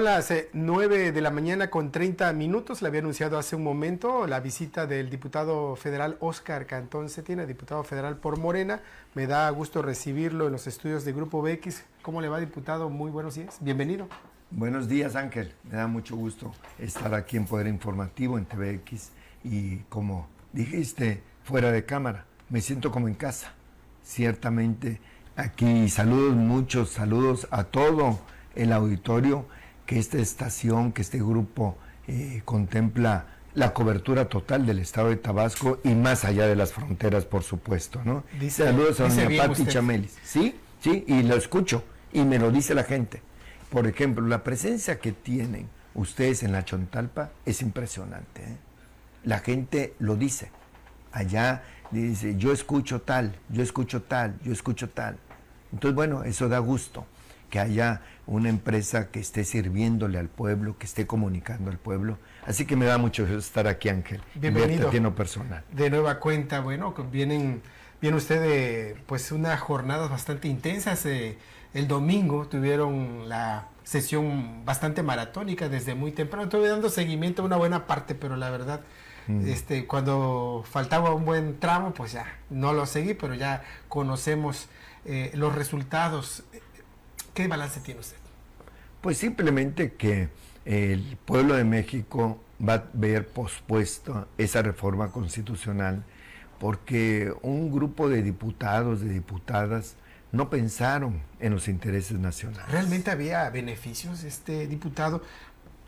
las 9 de la mañana con 30 minutos. Le había anunciado hace un momento la visita del diputado federal Óscar Cantón Cetina, diputado federal por Morena. Me da gusto recibirlo en los estudios de Grupo BX. ¿Cómo le va, diputado? Muy buenos días. Bienvenido. Buenos días, Ángel. Me da mucho gusto estar aquí en Poder Informativo, en TVX. Y como dijiste, fuera de cámara, me siento como en casa. Ciertamente, aquí saludos, muchos saludos a todo el auditorio, que esta estación, que este grupo contempla la cobertura total del estado de Tabasco y más allá de las fronteras, por supuesto, ¿no? Saludos a doña Pati Chamelis. Sí, y lo escucho y me lo dice la gente. Por ejemplo, la presencia que tienen ustedes en la Chontalpa es impresionante, ¿eh? La gente lo dice. Allá dice, yo escucho tal, yo escucho tal, yo escucho tal. Entonces, bueno, eso da gusto, que haya una empresa que esté sirviéndole al pueblo, que esté comunicando al pueblo. Así que me da mucho gusto estar aquí, Ángel. Bienvenido. En lo personal. De nueva cuenta, bueno, viene usted de pues unas jornadas bastante intensas. El domingo tuvieron la sesión bastante maratónica desde muy temprano. Estuve dando seguimiento a una buena parte, pero la verdad, cuando faltaba un buen tramo, pues ya no lo seguí, pero ya conocemos los resultados. ¿Qué balance tiene usted? Pues simplemente que el pueblo de México va a ver pospuesto esa reforma constitucional porque un grupo de diputados, de diputadas, no pensaron en los intereses nacionales. ¿Realmente había beneficios, diputado?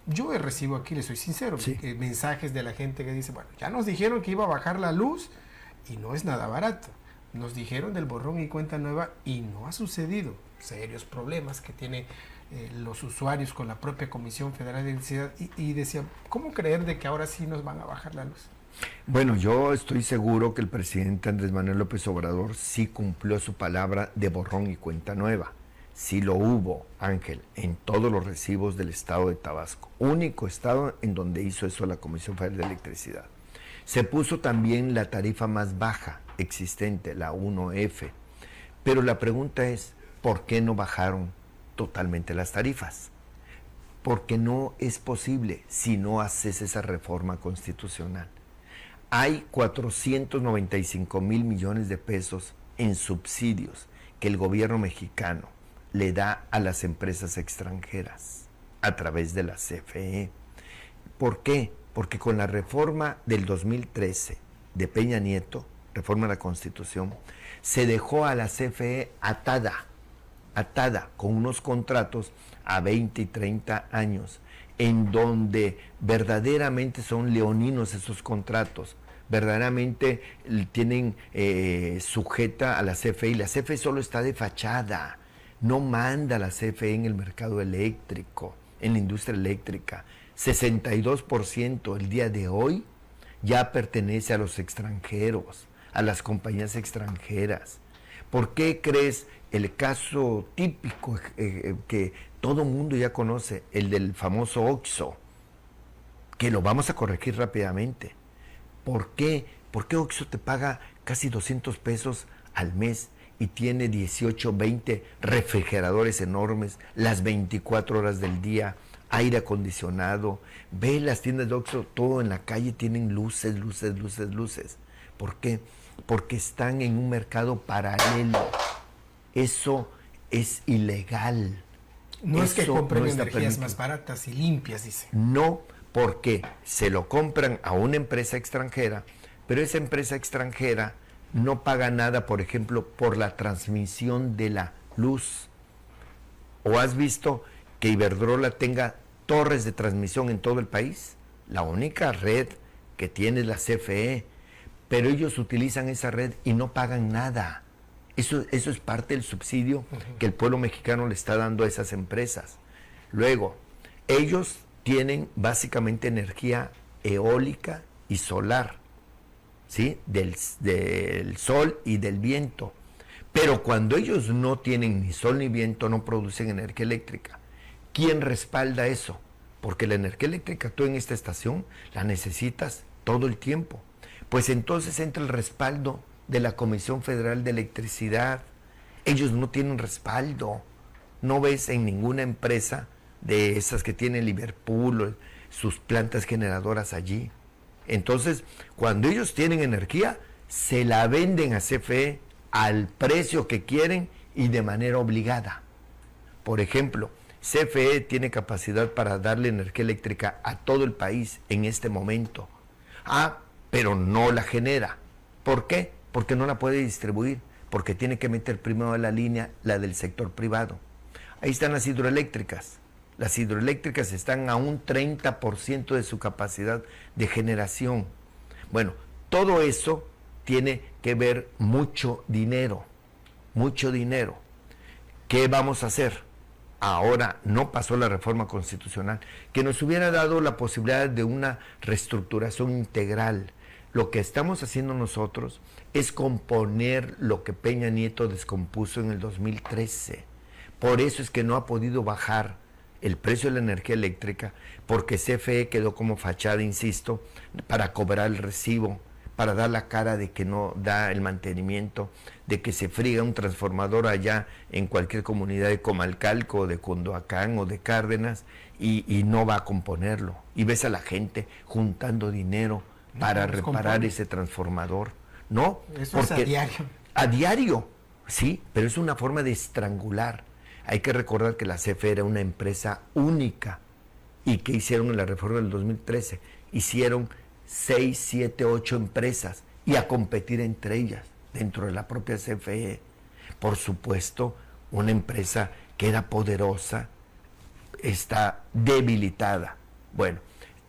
Yo recibo aquí, le soy sincero, sí, mensajes de la gente que dice, bueno, ya nos dijeron que iba a bajar la luz y no es nada barato. Nos dijeron del borrón y cuenta nueva y no ha sucedido. Serios problemas que tienen los usuarios con la propia Comisión Federal de Electricidad y decía, ¿cómo creer de que ahora sí nos van a bajar la luz? Bueno, yo estoy seguro que el presidente Andrés Manuel López Obrador sí cumplió su palabra de borrón y cuenta nueva. Sí lo hubo, Ángel, en todos los recibos del estado de Tabasco. Único estado en donde hizo eso la Comisión Federal de Electricidad. Se puso también la tarifa más baja existente, la 1F. Pero la pregunta es, ¿por qué no bajaron totalmente las tarifas? Porque no es posible si no haces esa reforma constitucional. Hay 495,000 millones de pesos en subsidios que el gobierno mexicano le da a las empresas extranjeras a través de la CFE. ¿Por qué? Porque con la reforma del 2013 de Peña Nieto, reforma de la Constitución, se dejó a la CFE atada con unos contratos a 20 y 30 años, en donde verdaderamente son leoninos esos contratos, verdaderamente tienen sujeta a la CFE, y la CFE solo está de fachada, no manda la CFE en el mercado eléctrico, en la industria eléctrica. 62% el día de hoy ya pertenece a los extranjeros, a las compañías extranjeras. ¿Por qué crees el caso típico que todo mundo ya conoce, el del famoso Oxxo, que lo vamos a corregir rápidamente? ¿Por qué? ¿Por qué Oxxo te paga casi 200 pesos al mes y tiene 18, 20 refrigeradores enormes, las 24 horas del día, aire acondicionado? Ve las tiendas de Oxxo, todo en la calle tienen luces. ¿Por qué? Porque están en un mercado paralelo. Eso es ilegal. No es que compren energías más baratas y limpias, dice. No, porque se lo compran a una empresa extranjera, pero esa empresa extranjera no paga nada, por ejemplo, por la transmisión de la luz. ¿O has visto que Iberdrola tenga torres de transmisión en todo el país? La única red que tiene es la CFE, pero ellos utilizan esa red y no pagan nada. Eso es parte del subsidio que el pueblo mexicano le está dando a esas empresas. Luego, ellos tienen básicamente energía eólica y solar, ¿sí? Del sol y del viento. Pero cuando ellos no tienen ni sol ni viento, no producen energía eléctrica. ¿Quién respalda eso? Porque la energía eléctrica tú en esta estación la necesitas todo el tiempo. Pues entonces entra el respaldo de la Comisión Federal de Electricidad. Ellos no tienen respaldo. No ves en ninguna empresa de esas que tiene Liverpool, sus plantas generadoras allí. Entonces, cuando ellos tienen energía, se la venden a CFE al precio que quieren y de manera obligada. Por ejemplo, CFE tiene capacidad para darle energía eléctrica a todo el país en este momento. Pero no la genera. ¿Por qué? Porque no la puede distribuir, porque tiene que meter primero a la línea la del sector privado. Ahí están las hidroeléctricas. Las hidroeléctricas están a un 30% de su capacidad de generación. Bueno, todo eso tiene que ver mucho dinero, mucho dinero. ¿Qué vamos a hacer? Ahora no pasó la reforma constitucional, que nos hubiera dado la posibilidad de una reestructuración integral. Lo que estamos haciendo nosotros es componer lo que Peña Nieto descompuso en el 2013. Por eso es que no ha podido bajar el precio de la energía eléctrica, porque CFE quedó como fachada, insisto, para cobrar el recibo, para dar la cara de que no da el mantenimiento, de que se friga un transformador allá en cualquier comunidad de Comalcalco, de Cunduacán o de Cárdenas, y no va a componerlo. Y ves a la gente juntando dinero para reparar ese transformador, ¿no? Eso porque es a diario. A diario, sí, pero es una forma de estrangular. Hay que recordar que la CFE era una empresa única. ¿Y qué hicieron en la reforma del 2013? Hicieron 6, 7, 8 empresas y a competir entre ellas dentro de la propia CFE. Por supuesto, una empresa que era poderosa está debilitada. Bueno,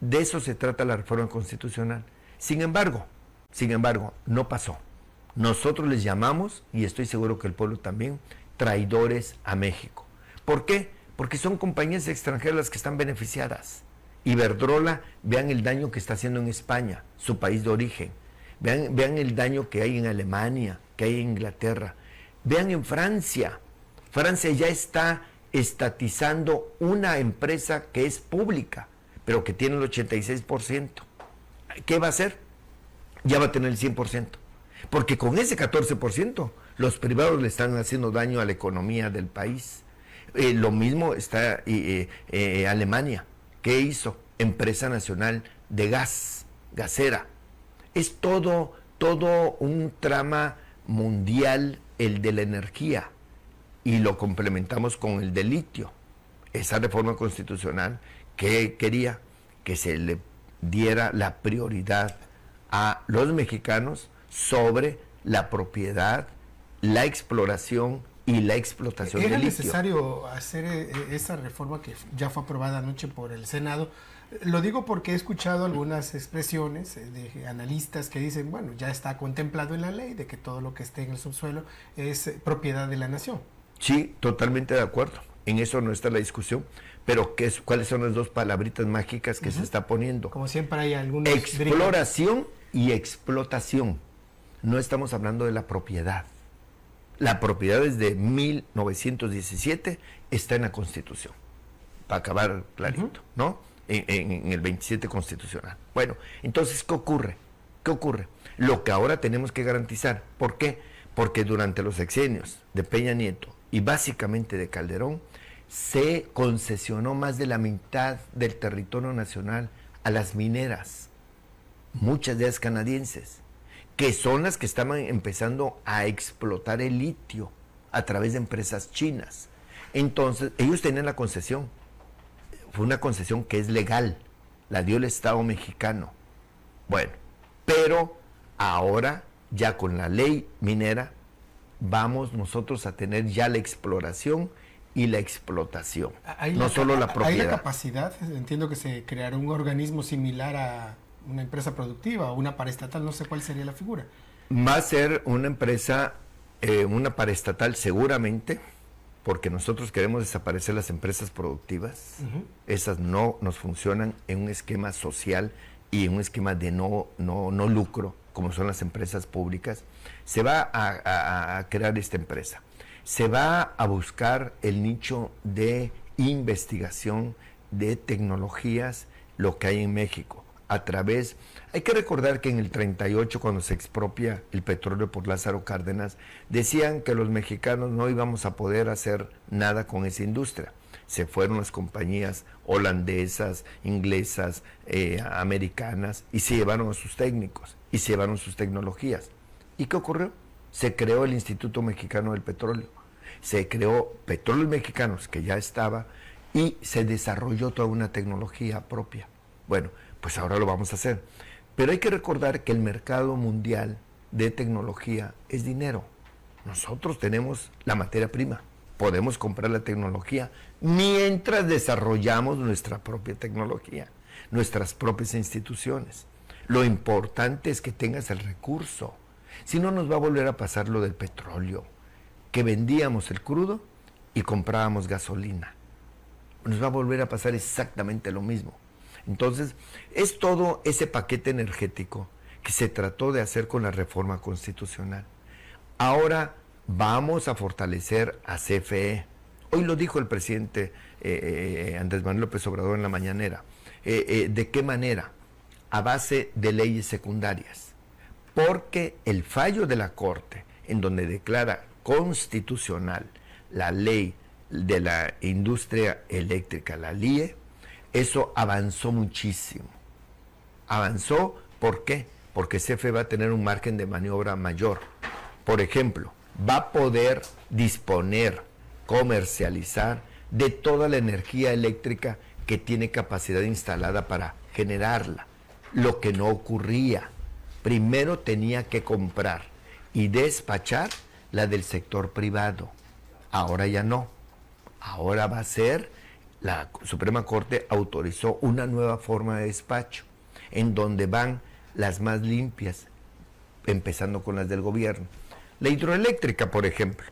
de eso se trata la reforma constitucional. Sin embargo, no pasó. Nosotros les llamamos, y estoy seguro que el pueblo también, traidores a México. ¿Por qué? Porque son compañías extranjeras las que están beneficiadas. Iberdrola, vean el daño que está haciendo en España, su país de origen. Vean el daño que hay en Alemania, que hay en Inglaterra. Vean en Francia. Francia ya está estatizando una empresa que es pública, pero que tiene el 86%. ¿Qué va a hacer? Ya va a tener el 100%. Porque con ese 14%, los privados le están haciendo daño a la economía del país. Lo mismo está Alemania. ¿Qué hizo? Empresa Nacional de Gas, gasera. Es todo un trama mundial el de la energía, y lo complementamos con el del litio. Esa reforma constitucional que quería que se le diera la prioridad a los mexicanos sobre la propiedad, la exploración y la explotación del litio. ¿Era necesario hacer esa reforma que ya fue aprobada anoche por el Senado? Lo digo porque he escuchado algunas expresiones de analistas que dicen, bueno, ya está contemplado en la ley de que todo lo que esté en el subsuelo es propiedad de la nación. Sí, totalmente de acuerdo. En eso no está la discusión. Pero ¿cuáles son las dos palabritas mágicas que se está poniendo? Como siempre hay algunos... Exploración y explotación. No estamos hablando de la propiedad. La propiedad desde 1917 está en la Constitución. Para acabar clarito, ¿no? En el 27 constitucional. Bueno, entonces, ¿qué ocurre? Lo que ahora tenemos que garantizar. ¿Por qué? Porque durante los sexenios de Peña Nieto y básicamente de Calderón, se concesionó más de la mitad del territorio nacional a las mineras, muchas de ellas canadienses, que son las que estaban empezando a explotar el litio a través de empresas chinas. Entonces, ellos tenían la concesión. Fue una concesión que es legal, la dio el Estado mexicano. Bueno, pero ahora, ya con la ley minera, vamos nosotros a tener ya la exploración y la explotación, no solo la propiedad. ¿Hay la capacidad? Entiendo que se creará un organismo similar a una empresa productiva o una paraestatal, no sé cuál sería la figura. Va a ser una empresa, una paraestatal seguramente, porque nosotros queremos desaparecer las empresas productivas. Esas no nos funcionan en un esquema social y en un esquema de no lucro, como son las empresas públicas. Se va a crear esta empresa. Se va a buscar el nicho de investigación de tecnologías, lo que hay en México, a través... Hay que recordar que en el 38, cuando se expropia el petróleo por Lázaro Cárdenas, decían que los mexicanos no íbamos a poder hacer nada con esa industria. se fueron las compañías holandesas, inglesas, americanas, y se llevaron a sus técnicos, y se llevaron sus tecnologías. ¿Y qué ocurrió? Se creó el Instituto Mexicano del Petróleo, se creó Petróleos Mexicanos, que ya estaba, y se desarrolló toda una tecnología propia. Bueno, pues ahora lo vamos a hacer. Pero hay que recordar que el mercado mundial de tecnología es dinero. Nosotros tenemos la materia prima, podemos comprar la tecnología mientras desarrollamos nuestra propia tecnología, nuestras propias instituciones. Lo importante es que tengas el recurso. Si no, nos va a volver a pasar lo del petróleo, que vendíamos el crudo y comprábamos gasolina. Nos va a volver a pasar exactamente lo mismo. Entonces, es todo ese paquete energético que se trató de hacer con la reforma constitucional. Ahora vamos a fortalecer a CFE. Hoy lo dijo el presidente Andrés Manuel López Obrador en la mañanera. ¿De qué manera? A base de leyes secundarias. Porque el fallo de la Corte, en donde declara constitucional la ley de la industria eléctrica, la LIE, eso avanzó muchísimo. Avanzó, ¿por qué? Porque CFE va a tener un margen de maniobra mayor. Por ejemplo, va a poder disponer, comercializar de toda la energía eléctrica que tiene capacidad instalada para generarla. Lo que no ocurría. Primero tenía que comprar y despachar la del sector privado. Ahora ya no. Ahora va a ser, la Suprema Corte autorizó una nueva forma de despacho, en donde van las más limpias, empezando con las del gobierno. La hidroeléctrica, por ejemplo,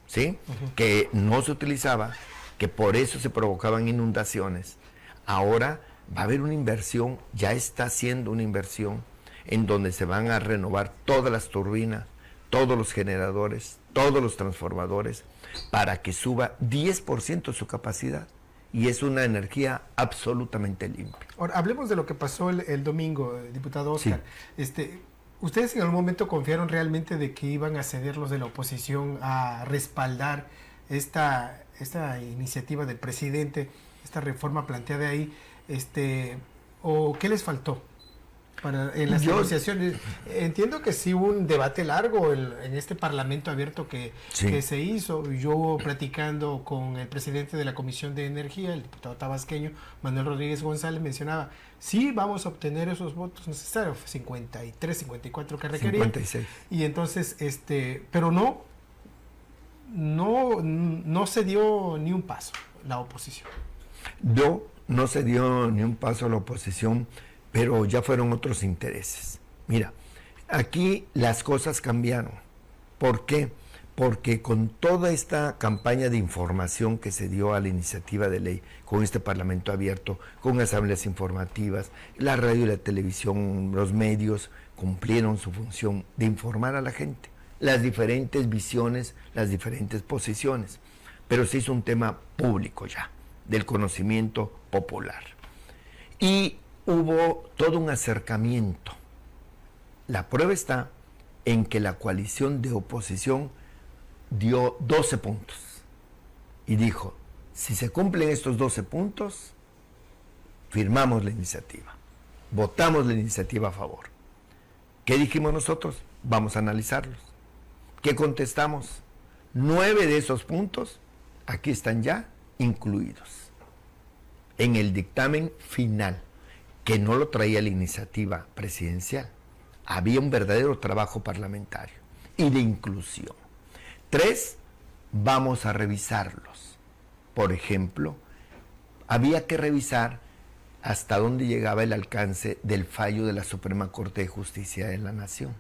¿sí? Que no se utilizaba, que por eso se provocaban inundaciones. Ahora va a haber una inversión, ya está haciendo una inversión, en donde se van a renovar todas las turbinas, todos los generadores, todos los transformadores, para que suba 10% su capacidad. Y es una energía absolutamente limpia. Ahora, hablemos de lo que pasó el domingo, diputado Oscar. Sí. ¿Ustedes en algún momento confiaron realmente de que iban a ceder los de la oposición a respaldar esta iniciativa del presidente, esta reforma planteada ahí? ¿O qué les faltó en las negociaciones? Entiendo que sí hubo un debate largo en este Parlamento abierto que se hizo. Yo platicando con el presidente de la Comisión de Energía, el diputado tabasqueño Manuel Rodríguez González, mencionaba, sí, vamos a obtener esos votos necesarios, 53, 54 que requerían. 56. Y entonces, pero no se dio ni un paso la oposición. No se dio ni un paso a la oposición, pero ya fueron otros intereses. Mira, aquí las cosas cambiaron. ¿Por qué? Porque con toda esta campaña de información que se dio a la iniciativa de ley, con este Parlamento abierto, con asambleas informativas, la radio y la televisión, los medios cumplieron su función de informar a la gente, las diferentes visiones, las diferentes posiciones. Pero se hizo un tema público ya, del conocimiento popular. Y hubo todo un acercamiento. La prueba está en que la coalición de oposición dio 12 puntos y dijo, si se cumplen estos 12 puntos, firmamos la iniciativa, votamos la iniciativa a favor. ¿Qué dijimos nosotros? Vamos a analizarlos. ¿Qué contestamos? 9 de esos puntos aquí están ya incluidos en el dictamen final, que no lo traía la iniciativa presidencial. Había un verdadero trabajo parlamentario y de inclusión. 3, vamos a revisarlos. Por ejemplo, había que revisar hasta dónde llegaba el alcance del fallo de la Suprema Corte de Justicia de la Nación.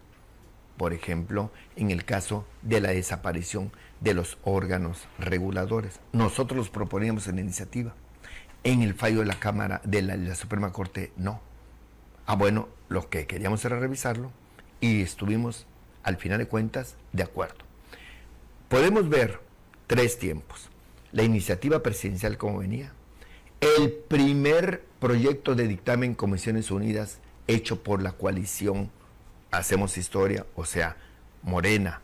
Por ejemplo, en el caso de la desaparición de los órganos reguladores. Nosotros los proponíamos en la iniciativa. En el fallo de la Cámara, de la Suprema Corte, no. Bueno, lo que queríamos era revisarlo y estuvimos, al final de cuentas, de acuerdo. Podemos ver 3 tiempos. La iniciativa presidencial como venía, el primer proyecto de dictamen Comisiones Unidas hecho por la coalición Hacemos Historia, o sea, Morena,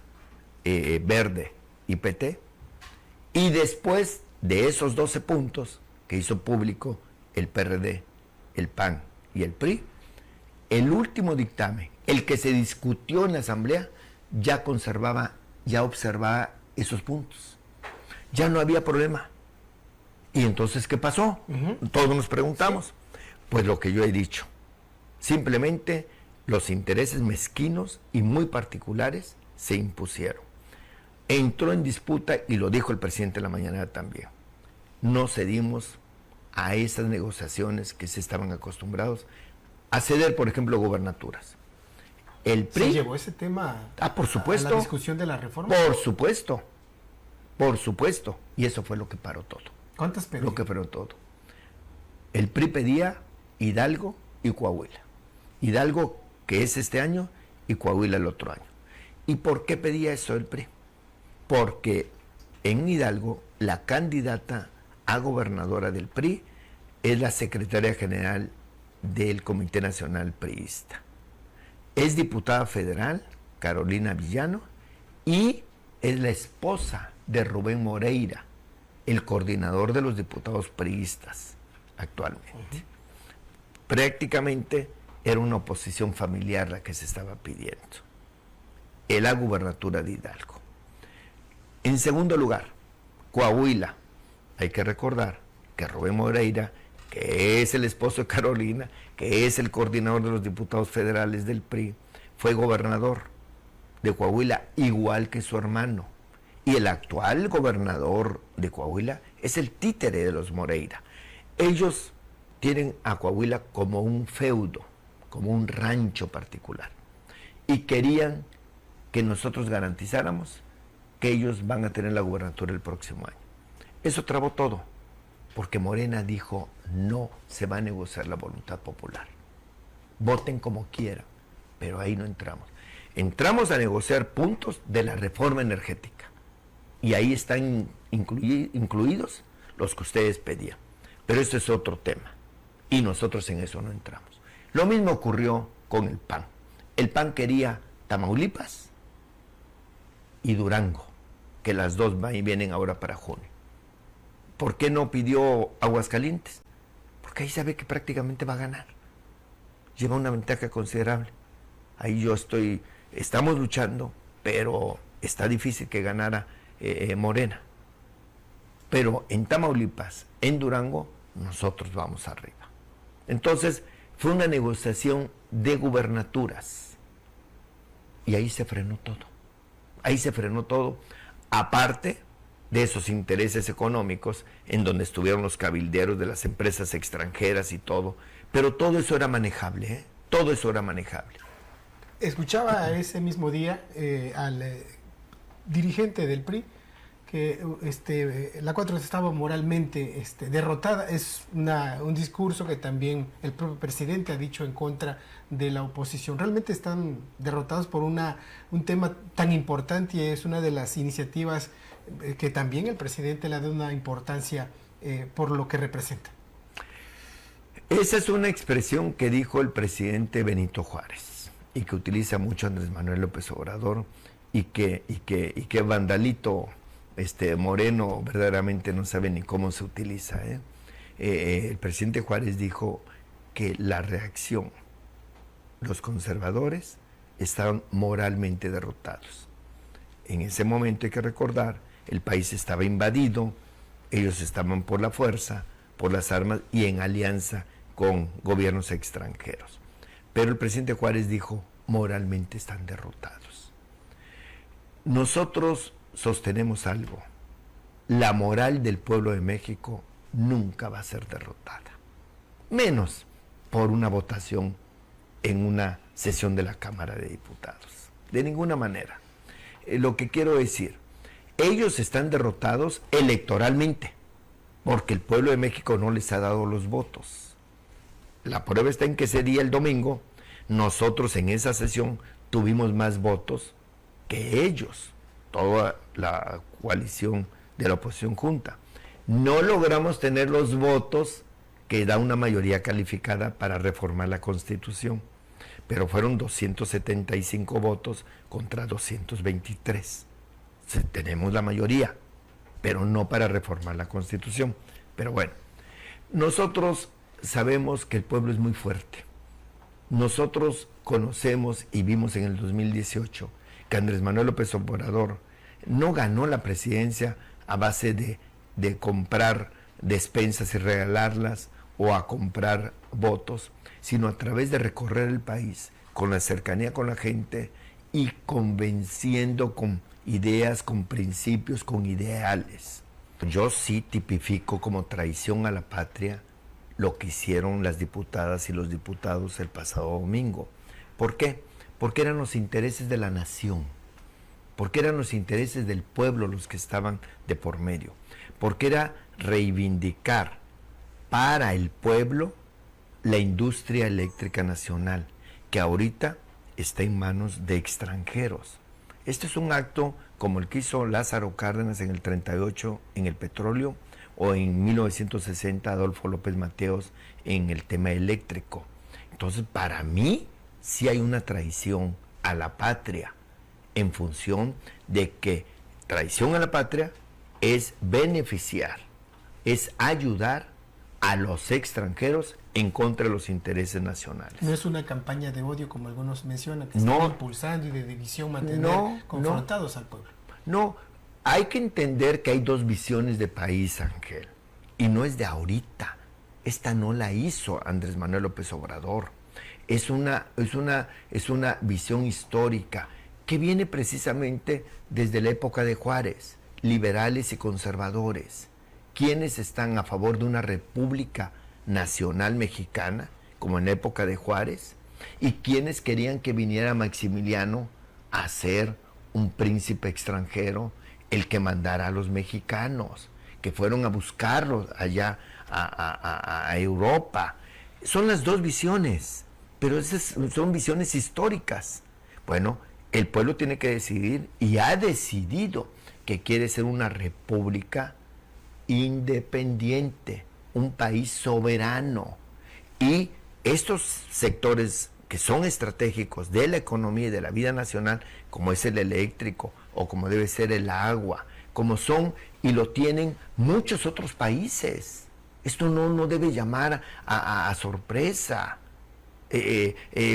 Verde y PT, Y después de esos 12 puntos que hizo público el PRD, el PAN y el PRI, el último dictamen, el que se discutió en la Asamblea, ya observaba esos puntos. Ya no había problema. ¿Y entonces qué pasó? Todos nos preguntamos. Sí. Pues lo que yo he dicho. Simplemente los intereses mezquinos y muy particulares se impusieron. Entró en disputa, y lo dijo el presidente en la mañana también, no cedimos a esas negociaciones que se estaban acostumbrados a ceder, por ejemplo, gubernaturas. El PRI... ¿Se llevó ese tema por supuesto, a la discusión de la reforma? Por supuesto. Y eso fue lo que paró todo. ¿Cuántas pedían? Lo que paró todo. El PRI pedía Hidalgo y Coahuila. Hidalgo, que es este año, y Coahuila el otro año. ¿Y por qué pedía eso el PRI? Porque en Hidalgo la candidata a gobernadora del PRI es la secretaria general del Comité Nacional Priista. Es diputada federal, Carolina Villano, y es la esposa de Rubén Moreira, el coordinador de los diputados priistas actualmente. Prácticamente era una oposición familiar la que se estaba pidiendo en la gubernatura de Hidalgo. En segundo lugar, Coahuila. Hay que recordar que Rubén Moreira, que es el esposo de Carolina, que es el coordinador de los diputados federales del PRI, fue gobernador de Coahuila, igual que su hermano. Y el actual gobernador de Coahuila es el títere de los Moreira. Ellos tienen a Coahuila como un feudo, como un rancho particular. Y querían que nosotros garantizáramos que ellos van a tener la gubernatura el próximo año. Eso trabó todo, porque Morena dijo, no se va a negociar la voluntad popular. Voten como quieran, pero ahí no entramos. Entramos a negociar puntos de la reforma energética. Y ahí están incluidos los que ustedes pedían. Pero eso es otro tema. Y nosotros en eso no entramos. Lo mismo ocurrió con el PAN. El PAN quería Tamaulipas y Durango, que las dos van y vienen ahora para junio. ¿Por qué no pidió Aguascalientes? Porque ahí sabe que prácticamente va a ganar. Lleva una ventaja considerable. Ahí estamos luchando, pero está difícil que ganara Morena. Pero en Tamaulipas, en Durango, nosotros vamos arriba. Entonces, fue una negociación de gubernaturas. Y ahí se frenó todo. Ahí se frenó todo, aparte de esos intereses económicos en donde estuvieron los cabilderos de las empresas extranjeras y todo. Pero todo eso era manejable, ¿eh? Todo eso era manejable. Escuchaba ese mismo día al dirigente del PRI que la 4T estaba moralmente derrotada. Es un discurso que también el propio presidente ha dicho en contra de la oposición. Realmente están derrotados por un tema tan importante, y es una de las iniciativas que también el presidente le da una importancia por lo que representa. Esa es una expresión que dijo el presidente Benito Juárez y que utiliza mucho Andrés Manuel López Obrador, y que Vandalito Moreno verdaderamente no sabe ni cómo se utiliza. El presidente Juárez dijo que la reacción, los conservadores estaban moralmente derrotados. En ese momento hay que recordar, el país estaba invadido, ellos estaban por la fuerza, por las armas y en alianza con gobiernos extranjeros. Pero el presidente Juárez dijo, moralmente están derrotados. Nosotros sostenemos algo: la moral del pueblo de México nunca va a ser derrotada, menos por una votación en una sesión de la Cámara de Diputados, de ninguna manera. Lo que quiero decir, ellos están derrotados electoralmente, porque el pueblo de México no les ha dado los votos. La prueba está en que ese día, el domingo, nosotros en esa sesión tuvimos más votos que ellos, toda la coalición de la oposición junta. No logramos tener los votos que da una mayoría calificada para reformar la Constitución, pero fueron 275 votos contra 223. Tenemos la mayoría, pero no para reformar la Constitución. Pero bueno, nosotros sabemos que el pueblo es muy fuerte. Nosotros conocemos y vimos en el 2018 que Andrés Manuel López Obrador no ganó la presidencia a base de comprar despensas y regalarlas o a comprar votos, sino a través de recorrer el país con la cercanía con la gente y convenciendo con ideas, con principios, con ideales. Yo sí tipifico como traición a la patria lo que hicieron las diputadas y los diputados el pasado domingo. ¿Por qué? Porque eran los intereses de la nación, porque eran los intereses del pueblo los que estaban de por medio, porque era reivindicar para el pueblo la industria eléctrica nacional, que ahorita está en manos de extranjeros. Este es un acto como el que hizo Lázaro Cárdenas en el 38 en el petróleo, o en 1960 Adolfo López Mateos en el tema eléctrico. Entonces, para mí, sí hay una traición a la patria, en función de que traición a la patria es beneficiar, es ayudar a los extranjeros en contra de los intereses nacionales. No es una campaña de odio como algunos mencionan, que están impulsando y de división mantener confrontados al pueblo. No, hay que entender que hay dos visiones de país, Ángel, y no es de ahorita. Esta no la hizo Andrés Manuel López Obrador. Es una visión histórica que viene precisamente desde la época de Juárez, liberales y conservadores. ¿Quiénes están a favor de una república nacional mexicana, como en la época de Juárez? ¿Y quiénes querían que viniera Maximiliano a ser un príncipe extranjero, el que mandara a los mexicanos, que fueron a buscarlos allá a Europa? Son las dos visiones, pero esas son visiones históricas. Bueno, el pueblo tiene que decidir, y ha decidido que quiere ser una república independiente, un país soberano. Y estos sectores que son estratégicos de la economía y de la vida nacional, como es el eléctrico o como debe ser el agua, como son y lo tienen muchos otros países. Esto no debe llamar a sorpresa.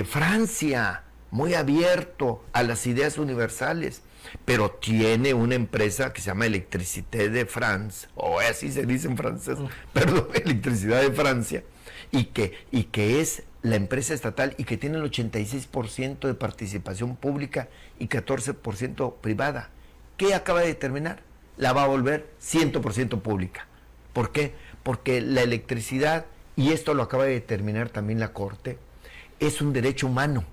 Francia, muy abierto a las ideas universales, pero tiene una empresa que se llama Electricité de France, o así se dice en francés, perdón, Electricidad de Francia, y que es la empresa estatal y que tiene el 86% de participación pública y 14% privada. ¿Qué acaba de determinar? La va a volver 100% pública. ¿Por qué? Porque la electricidad, y esto lo acaba de determinar también la Corte, es un derecho humano,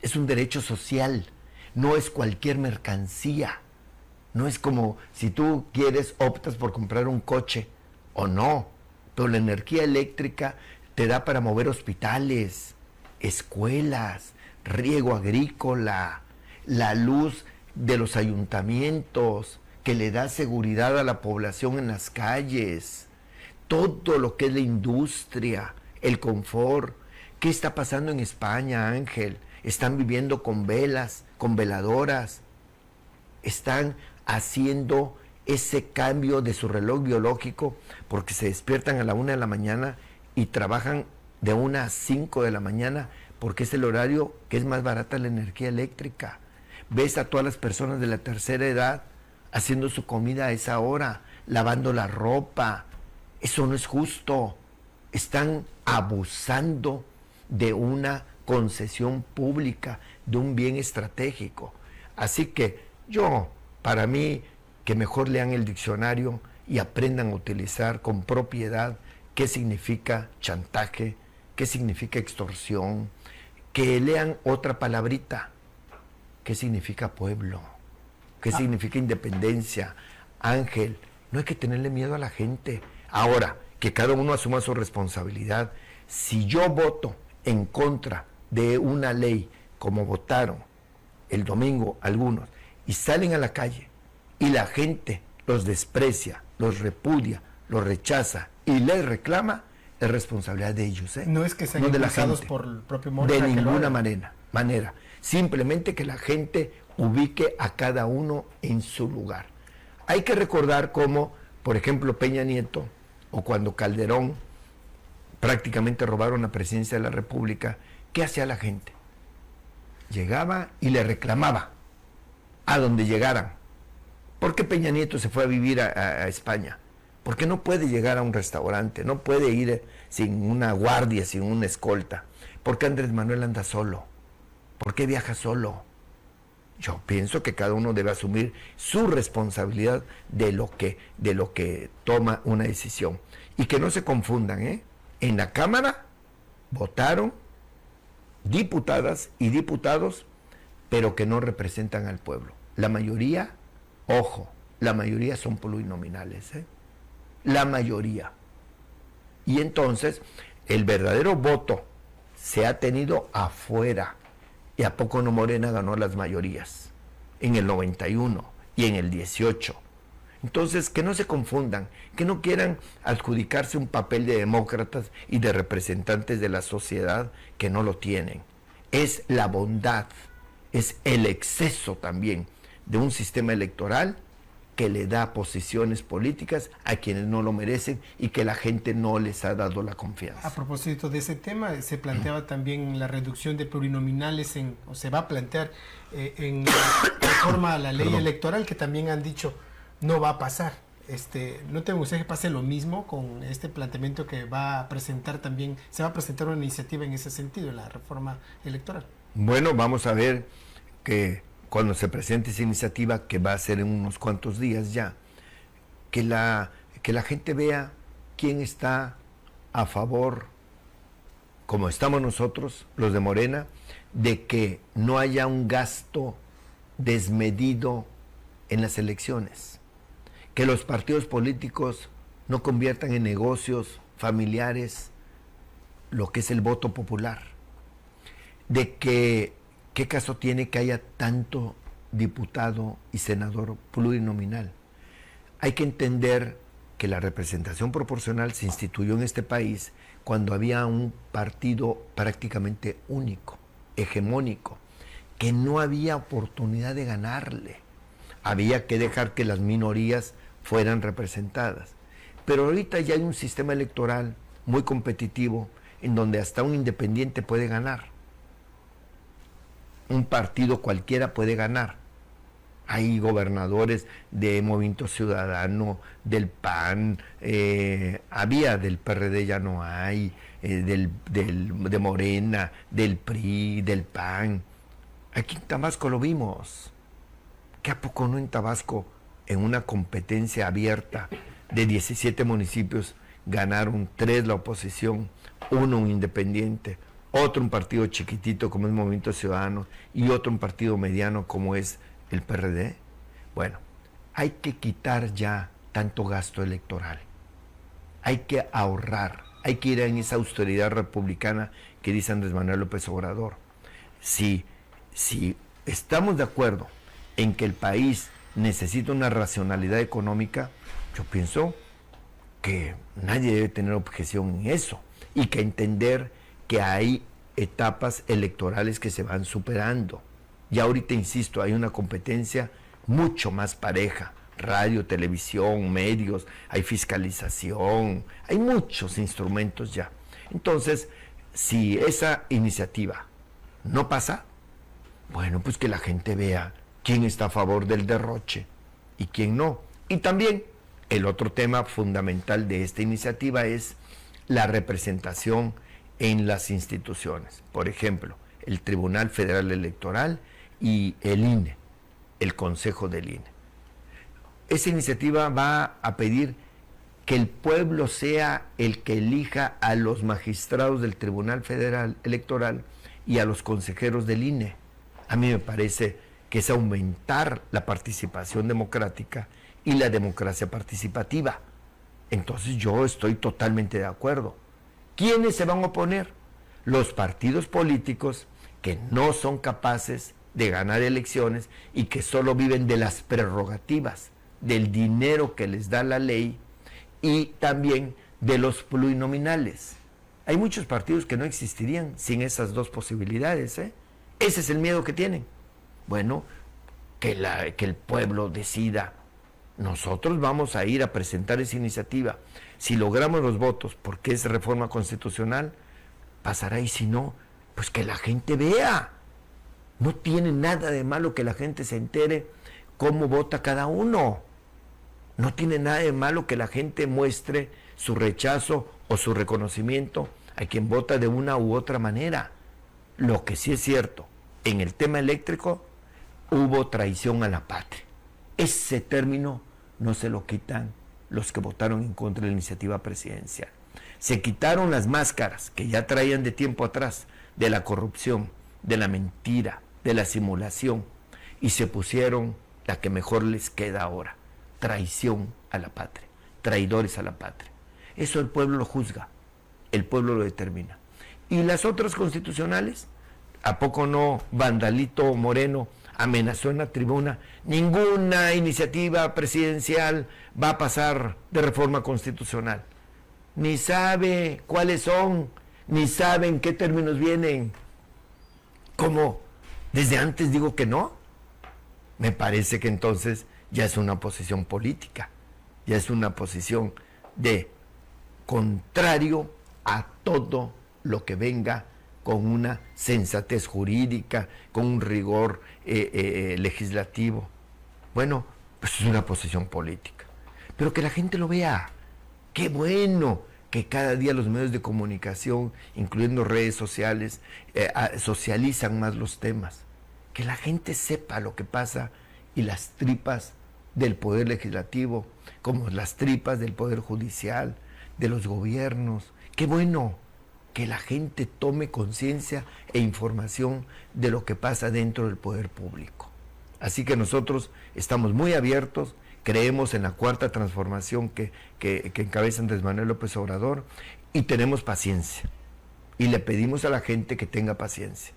es un derecho social, no es cualquier mercancía. No es como si tú quieres, optas por comprar un coche o no, pero la energía eléctrica te da para mover hospitales, escuelas, riego agrícola, la luz de los ayuntamientos, que le da seguridad a la población en las calles, todo lo que es la industria, el confort. ¿Qué está pasando en España, Ángel? Están viviendo con velas, con veladoras, están haciendo ese cambio de su reloj biológico porque se despiertan a la 1 de la mañana y trabajan de 1 a 5 de la mañana porque es el horario que es más barata la energía eléctrica. Ves a todas las personas de la tercera edad haciendo su comida a esa hora, lavando la ropa. Eso no es justo. Están abusando de una concesión pública, de un bien estratégico. Así que para mí, que mejor lean el diccionario y aprendan a utilizar con propiedad qué significa chantaje, qué significa extorsión, que lean otra palabrita, qué significa pueblo, qué significa independencia. Ángel, no hay que tenerle miedo a la gente. Ahora, que cada uno asuma su responsabilidad. Si yo voto en contra de una ley, como votaron el domingo algunos, y salen a la calle y la gente los desprecia, los repudia, los rechaza y les reclama, es responsabilidad de ellos, ¿eh? No es que sean impulsados por el propio Morena. De ninguna manera. Simplemente que la gente ubique a cada uno en su lugar. Hay que recordar cómo, por ejemplo, Peña Nieto, o cuando Calderón prácticamente robaron la presidencia de la República, ¿qué hacía la gente? Llegaba y le reclamaba a donde llegaran. ¿Por qué Peña Nieto se fue a vivir a España? Porque no puede llegar a un restaurante, no puede ir sin una guardia, sin una escolta. ¿Por qué Andrés Manuel anda solo? ¿Por qué viaja solo? Yo pienso que cada uno debe asumir su responsabilidad de lo que toma una decisión. Y que no se confundan, ¿eh? En la Cámara votaron diputadas y diputados, pero que no representan al pueblo. La mayoría, ojo, la mayoría son plurinominales, ¿eh? La mayoría. Y entonces, el verdadero voto se ha tenido afuera. ¿Y a poco no Morena ganó las mayorías? En el 91 y en el 18. Entonces, que no se confundan, que no quieran adjudicarse un papel de demócratas y de representantes de la sociedad que no lo tienen. Es la bondad, es el exceso también de un sistema electoral que le da posiciones políticas a quienes no lo merecen y que la gente no les ha dado la confianza. A propósito de ese tema, se planteaba también la reducción de plurinominales, o se va a plantear en reforma a la ley electoral, que también han dicho no va a pasar. ¿No te gustaría que pase lo mismo con este planteamiento que va a presentar también? Se va a presentar una iniciativa en ese sentido, en la reforma electoral. Bueno, vamos a ver que cuando se presente esa iniciativa, que va a ser en unos cuantos días ya, que la gente vea quién está a favor, como estamos nosotros, los de Morena, de que no haya un gasto desmedido en las elecciones, que los partidos políticos no conviertan en negocios familiares lo que es el voto popular, de que ¿qué caso tiene que haya tanto diputado y senador plurinominal? Hay que entender que la representación proporcional se instituyó en este país cuando había un partido prácticamente único, hegemónico, que no había oportunidad de ganarle. Había que dejar que las minorías fueran representadas. Pero ahorita ya hay un sistema electoral muy competitivo en donde hasta un independiente puede ganar. Un partido cualquiera puede ganar. Hay gobernadores de Movimiento Ciudadano, del PAN, había del PRD, ya no hay, de Morena, del PRI, del PAN. Aquí en Tabasco lo vimos. ¿Qué a poco no en Tabasco, en una competencia abierta de 17 municipios, ganaron 3 la oposición, 1 un independiente, otro un partido chiquitito como es Movimiento Ciudadano y otro un partido mediano como es el PRD? Bueno, hay que quitar ya tanto gasto electoral. Hay que ahorrar, hay que ir en esa austeridad republicana que dice Andrés Manuel López Obrador. Si estamos de acuerdo en que el país necesita una racionalidad económica, yo pienso que nadie debe tener objeción en eso y que entender que hay etapas electorales que se van superando. Y ahorita, insisto, hay una competencia mucho más pareja. Radio, televisión, medios, hay fiscalización, hay muchos instrumentos ya. Entonces, si esa iniciativa no pasa, bueno, pues que la gente vea quién está a favor del derroche y quién no. Y también el otro tema fundamental de esta iniciativa es la representación en las instituciones. Por ejemplo, el Tribunal Federal Electoral y el INE, el Consejo del INE. Esa iniciativa va a pedir que el pueblo sea el que elija a los magistrados del Tribunal Federal Electoral y a los consejeros del INE. A mí me parece que es aumentar la participación democrática y la democracia participativa. Entonces yo estoy totalmente de acuerdo. ¿Quiénes se van a oponer? Los partidos políticos que no son capaces de ganar elecciones y que solo viven de las prerrogativas, del dinero que les da la ley y también de los plurinominales. Hay muchos partidos que no existirían sin esas dos posibilidades, ¿eh? Ese es el miedo que tienen. Bueno, que el pueblo decida. nosotros vamos a ir a presentar esa iniciativa. Si logramos los votos, porque es reforma constitucional, pasará, y si no, pues que la gente vea. No tiene nada de malo que la gente se entere cómo vota cada uno. No tiene nada de malo que la gente muestre su rechazo o su reconocimiento a quien vota de una u otra manera. Lo que sí es cierto, en el tema eléctrico hubo traición a la patria. Ese término no se lo quitan los que votaron en contra de la iniciativa presidencial. Se quitaron las máscaras que ya traían de tiempo atrás, de la corrupción, de la mentira, de la simulación, y se pusieron la que mejor les queda ahora: traición a la patria, traidores a la patria. Eso el pueblo lo juzga, el pueblo lo determina. ¿Y las otras constitucionales? ¿A poco no Vandalito Moreno amenazó en la tribuna? Ninguna iniciativa presidencial va a pasar de reforma constitucional. Ni sabe cuáles son, ni sabe en qué términos vienen. ¿Cómo? Desde antes digo que no. Me parece que entonces ya es una posición política, ya es una posición de contrario a todo lo que venga con una sensatez jurídica, con un rigor legislativo. Bueno, pues es una posición política. Pero que la gente lo vea. Qué bueno que cada día los medios de comunicación, incluyendo redes sociales, socializan más los temas. Que la gente sepa lo que pasa y las tripas del poder legislativo, como las tripas del poder judicial, de los gobiernos. Qué bueno que la gente tome conciencia e información de lo que pasa dentro del poder público. Así que nosotros estamos muy abiertos, creemos en la cuarta transformación que encabeza Andrés Manuel López Obrador, y tenemos paciencia. Y le pedimos a la gente que tenga paciencia.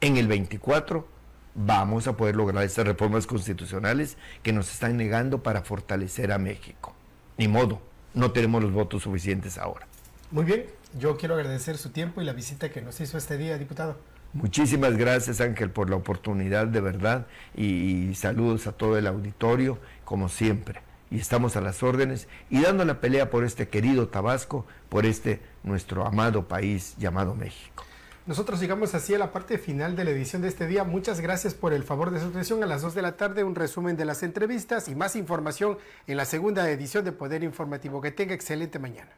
En el 24 vamos a poder lograr estas reformas constitucionales que nos están negando para fortalecer a México. Ni modo, no tenemos los votos suficientes ahora. Muy bien, yo quiero agradecer su tiempo y la visita que nos hizo este día, diputado. Muchísimas gracias, Ángel, por la oportunidad, de verdad, y saludos a todo el auditorio, como siempre. Y estamos a las órdenes y dando la pelea por este querido Tabasco, por este nuestro amado país llamado México. Nosotros llegamos así a la parte final de la edición de este día. Muchas gracias por el favor de su atención. A las 2 de la tarde, un resumen de las entrevistas y más información en la segunda edición de Poder Informativo. Que tenga excelente mañana.